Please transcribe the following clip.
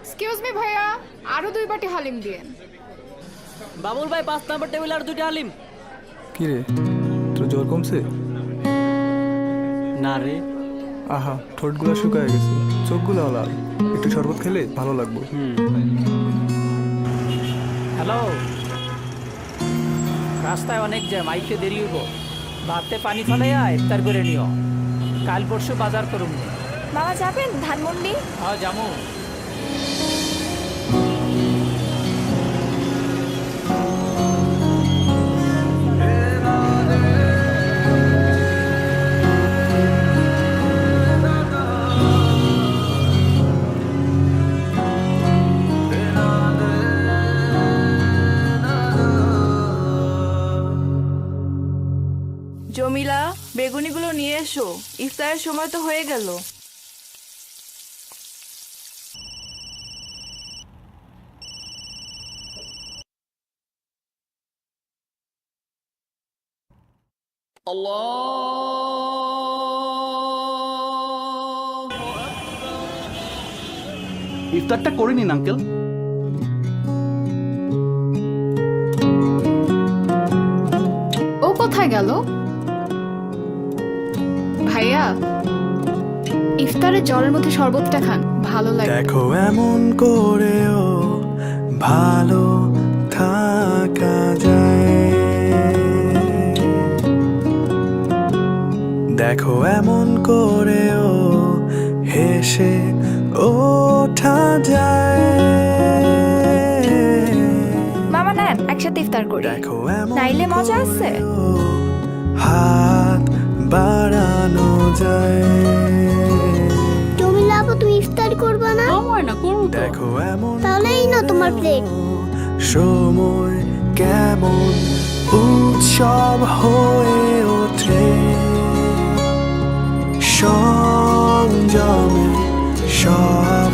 Excuse me ভাইয়া, আরো 2 বাটি হালিম দিয়েন। বাবুল ভাই 5 নম্বর টেবিল আর 2টা হালিম। কি রে, তোর জ্বর কমছে? না রে। আহা, ঠোঁটগুলো শুকায় গেছে, চোখগুলো লাল, একটু শরবত খেলে ভালো লাগবে। হ্যালো, রাস্তায় অনেক জ্যাম, আইতে দেরি হইব। ভাতে পানি ফলাইয়া ইফতার করে নিও, কাল পরশু বাজার করুম। মামা যাবেন ধানমন্ডি? হ্যাঁ যামু। জমিলা, বেগুনিগুলো নিয়ে এসো, ইফতারের সময় তো হয়ে গেল। ইফতারটা করে নিন আঙ্কেল। ও কোথায় গেল? ভাইয়া, ইফতারে জ্বরের মধ্যে শরবতটা খান, ভালো লাগে। দেখো এমন করেও ভালো থাকা যায়, দেখো এমন করেও হেসে ওঠা যায়। মামা নেন, একসাথে ইফতার করি, দেখো এমন নাইলে মজা আছে। হাত বাড়ানো যায়। জমিলা আপু, তুমি ইফতার করবে না? দেখো এমন তাহলে এই নাও তোমার প্লেট। সময় কেমন উৎসব হয়ে ওঠে, সংযমে সব